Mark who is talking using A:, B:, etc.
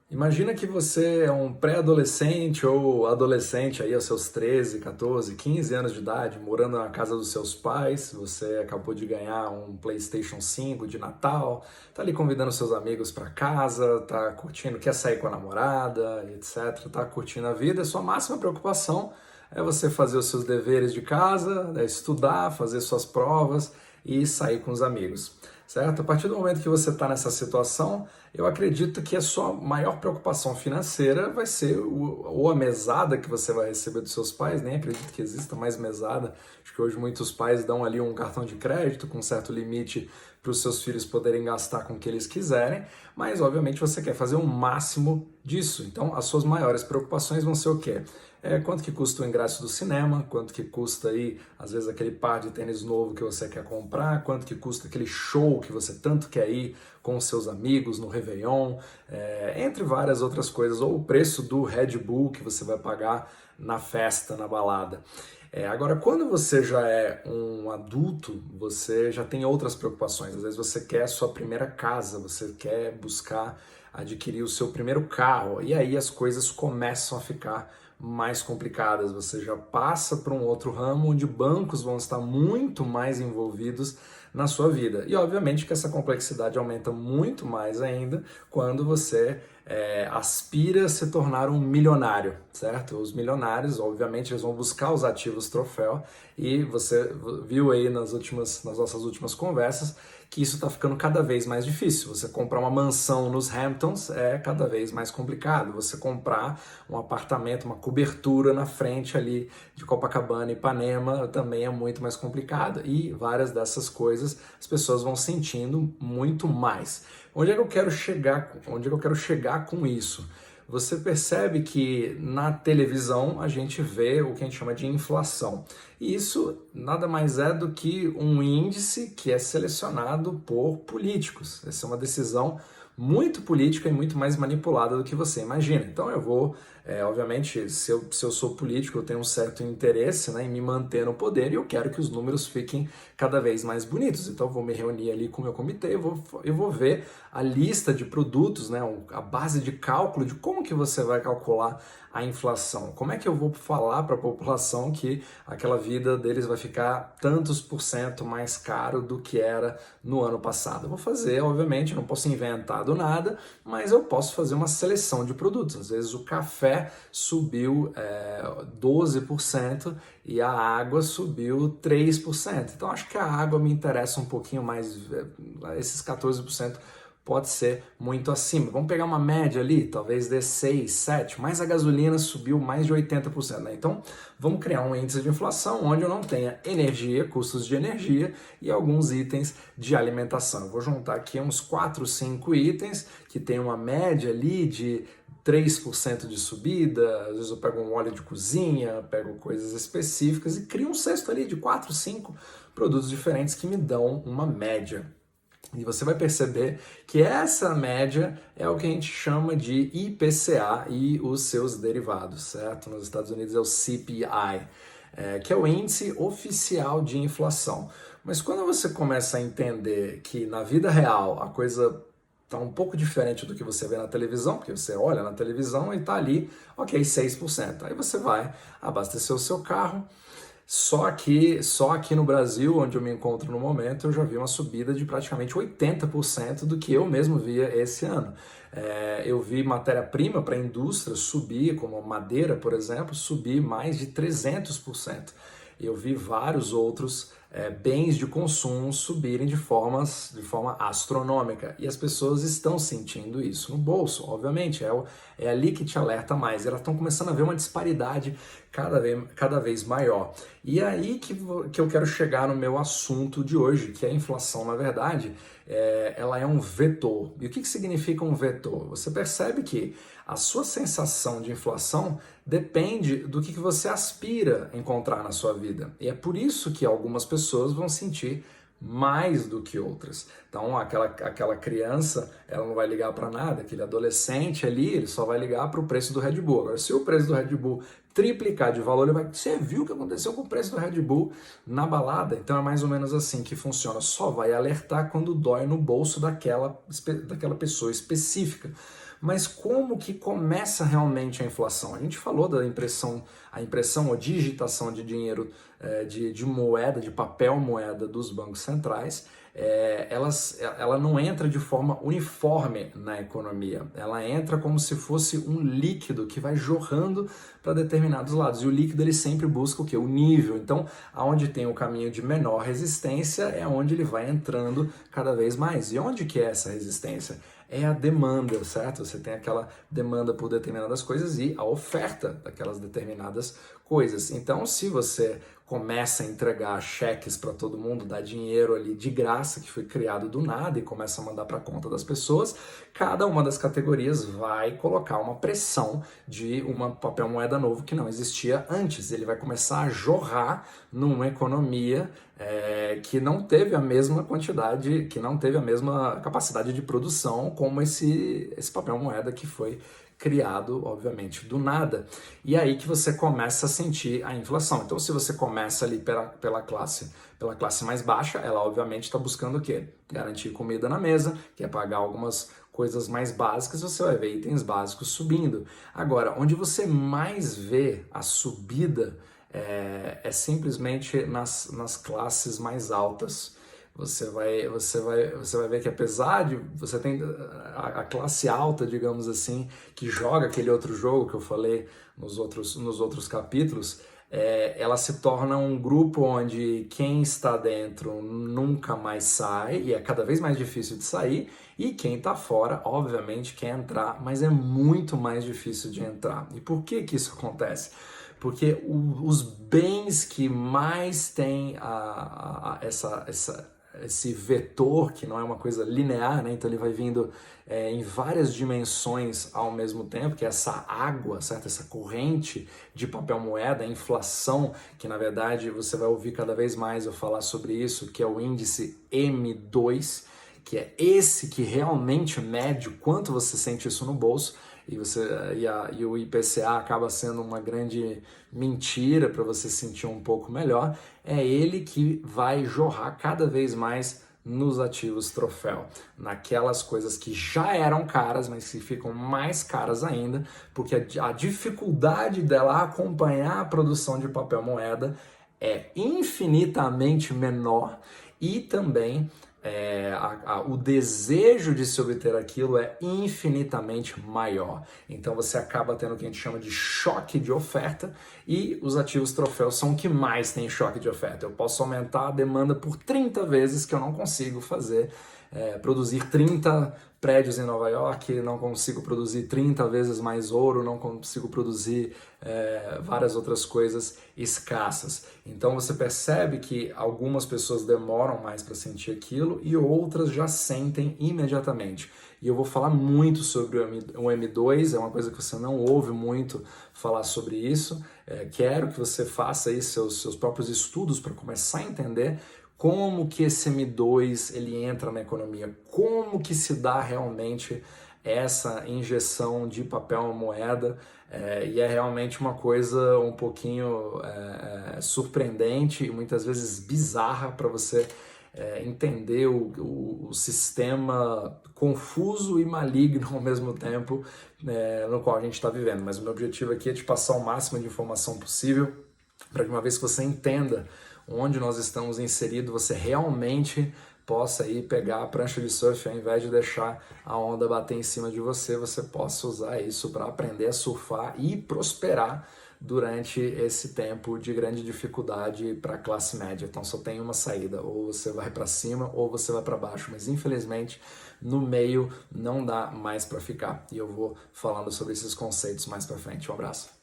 A: Imagina que você é um pré-adolescente ou adolescente aí aos seus 13, 14, 15 anos de idade, morando na casa dos seus pais, você acabou de ganhar um PlayStation 5 de Natal, tá ali convidando seus amigos para casa, tá curtindo, quer sair com a namorada, etc, tá curtindo a vida, sua máxima preocupação é você fazer os seus deveres de casa, estudar, fazer suas provas e sair com os amigos, certo? A partir do momento que você está nessa situação, eu acredito que a sua maior preocupação financeira vai ser ou a mesada que você vai receber dos seus pais, nem acredito que exista mais mesada, acho que hoje muitos pais dão ali um cartão de crédito com um certo limite para os seus filhos poderem gastar com o que eles quiserem, mas obviamente você quer fazer o máximo disso, então as suas maiores preocupações vão ser o quê? Quanto que custa o ingresso do cinema, quanto que custa aí, às vezes, aquele par de tênis novo que você quer comprar, quanto que custa aquele show que você tanto quer ir com os seus amigos no Réveillon, entre várias outras coisas, ou o preço do Red Bull que você vai pagar na festa, na balada. Agora, quando você já é um adulto, você já tem outras preocupações. Às vezes você quer a sua primeira casa, você quer buscar adquirir o seu primeiro carro, e aí as coisas começam a ficar mais complicadas. Você já passa para um outro ramo onde bancos vão estar muito mais envolvidos na sua vida. E obviamente que essa complexidade aumenta muito mais ainda quando você aspira a se tornar um milionário, certo? Os milionários, obviamente, eles vão buscar os ativos troféu e você viu aí nas nossas últimas conversas que isso está ficando cada vez mais difícil. Você comprar uma mansão nos Hamptons é cada vez mais complicado. Você comprar um apartamento, uma cobertura na frente ali de Copacabana e Ipanema também é muito mais complicado. E várias dessas coisas as pessoas vão sentindo muito mais. Onde é que eu quero chegar? Onde é que eu quero chegar com isso? Você percebe que na televisão a gente vê o que a gente chama de inflação. E isso nada mais é do que um índice que é selecionado por políticos. Essa é uma decisão muito política e muito mais manipulada do que você imagina. Então eu vou, obviamente, se eu sou político, eu tenho um certo interesse, né, em me manter no poder e eu quero que os números fiquem cada vez mais bonitos. Então eu vou me reunir ali com o meu comitê, eu vou ver a lista de produtos, né, a base de cálculo de como que você vai calcular a inflação. Como é que eu vou falar para a população que aquela vida deles vai ficar tantos por cento mais caro do que era no ano passado? Eu vou fazer, obviamente, não posso inventar do nada, mas eu posso fazer uma seleção de produtos. Às vezes o café subiu 12% e a água subiu 3%. Então acho que a água me interessa um pouquinho mais, esses 14% pode ser muito acima. Vamos pegar uma média ali, talvez dê 6, 7, mas a gasolina subiu mais de 80%, né? Então, vamos criar um índice de inflação onde eu não tenha energia, custos de energia e alguns itens de alimentação. Eu vou juntar aqui uns 4, 5 itens que tem uma média ali de 3% de subida, às vezes eu pego um óleo de cozinha, pego coisas específicas e crio um cesto ali de 4, 5 produtos diferentes que me dão uma média. E você vai perceber que essa média é o que a gente chama de IPCA e os seus derivados, certo? Nos Estados Unidos é o CPI, que é o Índice Oficial de Inflação. Mas quando você começa a entender que na vida real a coisa está um pouco diferente do que você vê na televisão, porque você olha na televisão e está ali, ok, 6%. Aí você vai abastecer o seu carro. Só aqui no Brasil, onde eu me encontro no momento, eu já vi uma subida de praticamente 80% do que eu mesmo via esse ano. Eu vi matéria-prima para a indústria subir, como madeira, por exemplo, subir mais de 300%. Eu vi vários outros bens de consumo subirem de forma astronômica. E as pessoas estão sentindo isso no bolso, obviamente. É ali que te alerta mais. Elas estão começando a ver uma disparidade cada vez maior. E é aí que eu quero chegar no meu assunto de hoje, que é a inflação, na verdade, ela é um vetor. E o que significa um vetor? Você percebe que a sua sensação de inflação depende do que você aspira a encontrar na sua vida. E é por isso que algumas pessoas vão sentir mais do que outras. Então, aquela criança, ela não vai ligar para nada, aquele adolescente ali, ele só vai ligar para o preço do Red Bull. Agora, se o preço do Red Bull triplicar de valor, você viu o que aconteceu com o preço do Red Bull na balada? Então, é mais ou menos assim que funciona. Só vai alertar quando dói no bolso daquela pessoa específica. Mas como que começa realmente a inflação? A gente falou da a impressão ou digitação de dinheiro, de moeda, de papel moeda dos bancos centrais. Ela não entra de forma uniforme na economia, ela entra como se fosse um líquido que vai jorrando para determinados lados, e o líquido ele sempre busca o quê? O nível. Então, aonde tem o caminho de menor resistência é onde ele vai entrando cada vez mais. E onde que é essa resistência? É a demanda, certo? Você tem aquela demanda por determinadas coisas e a oferta daquelas determinadas coisas. Então, se você começa a entregar cheques para todo mundo, dá dinheiro ali de graça que foi criado do nada e começa a mandar para a conta das pessoas, cada uma das categorias vai colocar uma pressão de um papel moeda novo que não existia antes. Ele vai começar a jorrar numa economia que não teve a mesma quantidade, que não teve a mesma capacidade de produção como esse papel moeda que foi criado, obviamente, do nada. E aí que você começa a sentir a inflação. Então, se você começa ali pela classe mais baixa, ela obviamente está buscando o quê? Garantir comida na mesa, quer pagar algumas coisas mais básicas, você vai ver itens básicos subindo. Agora, onde você mais vê a subida é simplesmente nas classes mais altas. Você vai ver que apesar de você tem a classe alta, digamos assim, que joga aquele outro jogo que eu falei nos outros capítulos, ela se torna um grupo onde quem está dentro nunca mais sai e é cada vez mais difícil de sair, e quem está fora, obviamente, quer entrar, mas é muito mais difícil de entrar. E por que isso acontece? Porque os bens que mais têm esse vetor, que não é uma coisa linear, né? Então ele vai vindo em várias dimensões ao mesmo tempo, que é essa água, certo? Essa corrente de papel moeda, a inflação, que na verdade você vai ouvir cada vez mais eu falar sobre isso, que é o índice M2, que é esse que realmente mede o quanto você sente isso no bolso, e o IPCA acaba sendo uma grande mentira para você sentir um pouco melhor. É ele que vai jorrar cada vez mais nos ativos troféu, naquelas coisas que já eram caras, mas que ficam mais caras ainda, porque a dificuldade dela acompanhar a produção de papel moeda é infinitamente menor, e também o desejo de se obter aquilo é infinitamente maior. Então você acaba tendo o que a gente chama de choque de oferta, e os ativos troféus são o que mais tem choque de oferta. Eu posso aumentar a demanda por 30 vezes que eu não consigo produzir 30 prédios em Nova York, não consigo produzir 30 vezes mais ouro, não consigo produzir várias outras coisas escassas. Então você percebe que algumas pessoas demoram mais para sentir aquilo e outras já sentem imediatamente. E eu vou falar muito sobre o M2, é uma coisa que você não ouve muito falar sobre isso. Quero que você faça aí seus próprios estudos para começar a entender como que esse M2 ele entra na economia, como que se dá realmente essa injeção de papel moeda, e é realmente uma coisa um pouquinho surpreendente e muitas vezes bizarra para você entender o sistema confuso e maligno ao mesmo tempo no qual a gente está vivendo. Mas o meu objetivo aqui é te passar o máximo de informação possível para que uma vez que você entenda onde nós estamos inseridos, você realmente possa aí pegar a prancha de surf, ao invés de deixar a onda bater em cima de você, você possa usar isso para aprender a surfar e prosperar durante esse tempo de grande dificuldade para a classe média. Então só tem uma saída, ou você vai para cima ou você vai para baixo, mas infelizmente no meio não dá mais para ficar. E eu vou falando sobre esses conceitos mais para frente. Um abraço.